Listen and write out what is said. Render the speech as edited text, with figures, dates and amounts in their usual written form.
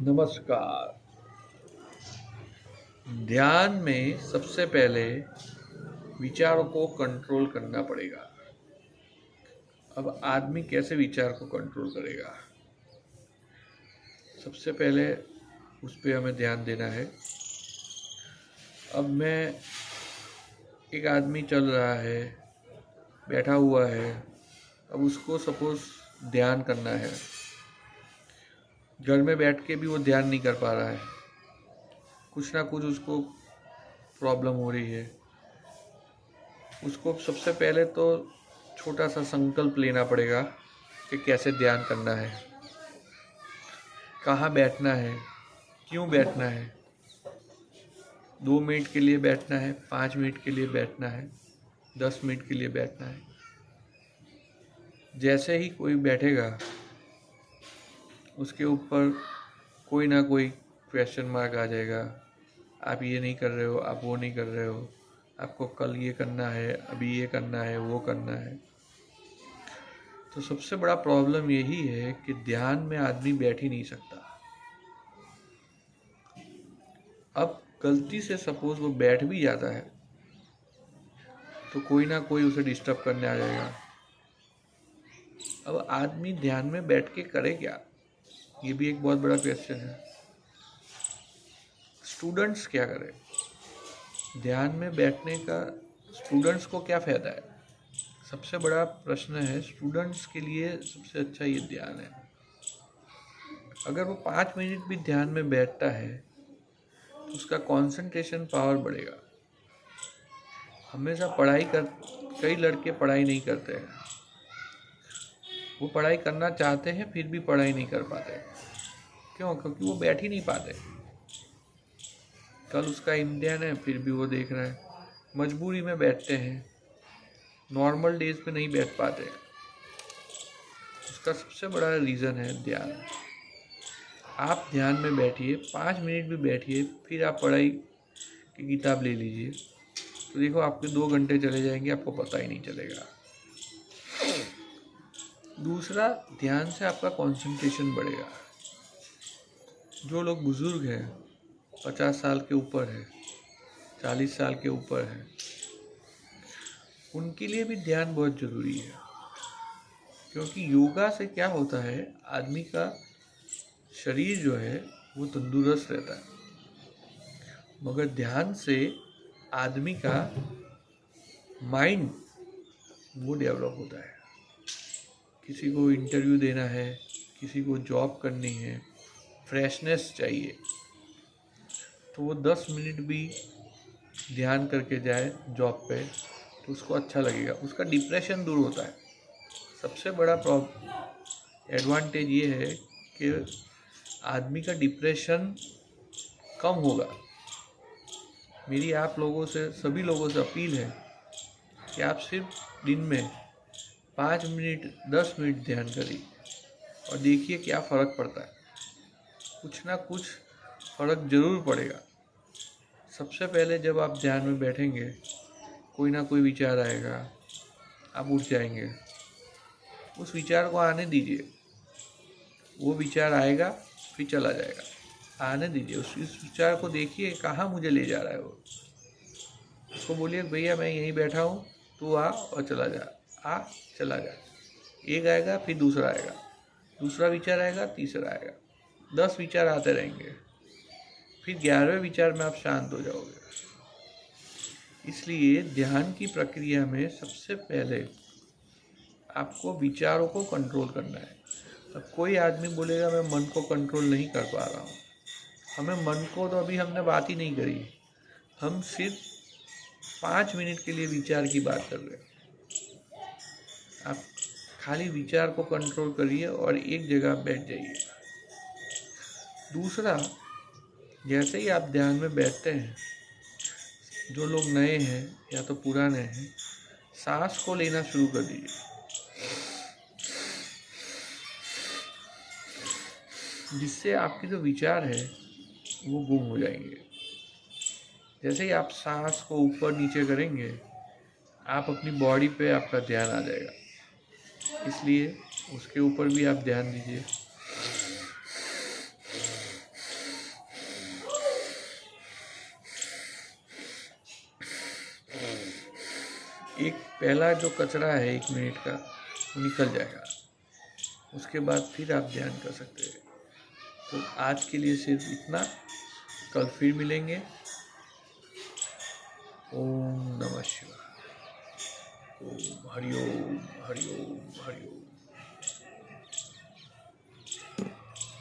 नमस्कार। ध्यान में सबसे पहले विचारों को कंट्रोल करना पड़ेगा। अब आदमी कैसे विचार को कंट्रोल करेगा? सबसे पहले उस पे हमें ध्यान देना है। अब एक आदमी चल रहा है, बैठा हुआ है। अब उसको सपोज ध्यान करना है। घर में बैठ के भी वो ध्यान नहीं कर पा रहा है, कुछ ना कुछ उसको प्रॉब्लम हो रही है। उसको सबसे पहले तो छोटा सा संकल्प लेना पड़ेगा कि कैसे ध्यान करना है, कहाँ बैठना है, क्यों बैठना है। 2 मिनट के लिए बैठना है, 5 मिनट के लिए बैठना है, 10 मिनट के लिए बैठना है। जैसे ही कोई बैठेगा उसके ऊपर कोई ना कोई क्वेश्चन मार्क आ जाएगा। आप ये नहीं कर रहे हो, आप वो नहीं कर रहे हो, आपको कल ये करना है, अभी ये करना है, वो करना है। तो सबसे बड़ा प्रॉब्लम यही है कि ध्यान में आदमी बैठ ही नहीं सकता। अब गलती से सपोज वो बैठ भी जाता है तो कोई ना कोई उसे डिस्टर्ब करने आ जाएगा। अब आदमी ध्यान में बैठ के करे क्या, ये भी एक बहुत बड़ा क्वेश्चन है। स्टूडेंट्स क्या करें? ध्यान में बैठने का स्टूडेंट्स को क्या फ़ायदा है? सबसे बड़ा प्रश्न है। स्टूडेंट्स के लिए सबसे अच्छा ये ध्यान है। अगर वो 5 मिनट भी ध्यान में बैठता है तो उसका कंसंट्रेशन पावर बढ़ेगा। हमेशा कई लड़के पढ़ाई नहीं करते हैं। वो पढ़ाई करना चाहते हैं फिर भी पढ़ाई नहीं कर पाते। क्यों? क्योंकि वो बैठ ही नहीं पाते। कल उसका इम्तिहान है फिर भी वो देख रहा है। मजबूरी में बैठते हैं, नॉर्मल डेज पे नहीं बैठ पाते। उसका सबसे बड़ा रीज़न है ध्यान। आप ध्यान में बैठिए, 5 मिनट भी बैठिए, फिर आप पढ़ाई की किताब ले लीजिए तो देखो आपके 2 घंटे चले जाएंगे, आपको पता ही नहीं चलेगा। दूसरा, ध्यान से आपका कंसंट्रेशन बढ़ेगा। जो लोग बुज़ुर्ग हैं, 50 साल के ऊपर है, 40 साल के ऊपर है, उनके लिए भी ध्यान बहुत ज़रूरी है। क्योंकि योगा से क्या होता है, आदमी का शरीर जो है वो तंदुरुस्त रहता है, मगर ध्यान से आदमी का माइंड वो डेवलप होता है। किसी को इंटरव्यू देना है, किसी को जॉब करनी है, फ्रेशनेस चाहिए, तो वो 10 मिनट भी ध्यान करके जाए जॉब पे तो उसको अच्छा लगेगा, उसका डिप्रेशन दूर होता है। सबसे बड़ा एडवांटेज ये है कि आदमी का डिप्रेशन कम होगा। मेरी आप लोगों से, सभी लोगों से अपील है कि आप सिर्फ दिन में 5 मिनट 10 मिनट ध्यान करिए और देखिए क्या फ़र्क पड़ता है। कुछ ना कुछ फ़र्क ज़रूर पड़ेगा। सबसे पहले जब आप ध्यान में बैठेंगे कोई ना कोई विचार आएगा, आप उठ जाएंगे। उस विचार को आने दीजिए, वो विचार आएगा फिर चला जाएगा। आने दीजिए, उस विचार को देखिए कहाँ मुझे ले जा रहा है वो। उसको बोलिए भैया मैं यहीं बैठा हूँ, तू आ और चला जा, आ चला जा। एक आएगा फिर दूसरा आएगा, दूसरा विचार आएगा, तीसरा आएगा, 10 विचार आते रहेंगे, फिर 11वें विचार में आप शांत हो जाओगे। इसलिए ध्यान की प्रक्रिया में सबसे पहले आपको विचारों को कंट्रोल करना है। अब कोई आदमी बोलेगा मैं मन को कंट्रोल नहीं कर पा रहा हूँ। हमें मन को तो अभी हमने बात ही नहीं करी, हम सिर्फ 5 मिनट के लिए विचार की बात कर रहे हैं। आप खाली विचार को कंट्रोल करिए और एक जगह बैठ जाइए। दूसरा, जैसे ही आप ध्यान में बैठते हैं, जो लोग नए हैं या तो पुराने हैं, सांस को लेना शुरू कर दीजिए, जिससे आपके जो विचार है वो गुम हो जाएंगे। जैसे ही आप सांस को ऊपर नीचे करेंगे, आप अपनी बॉडी पे आपका ध्यान आ जाएगा। इसलिए उसके ऊपर भी आप ध्यान दीजिए। एक पहला जो कचरा है 1 मिनट का वो निकल जाएगा, उसके बाद फिर आप ध्यान कर सकते हैं। तो आज के लिए सिर्फ इतना, कल फिर मिलेंगे। ओम नमः शिवाय। ओम हरि ओम हरि ओम।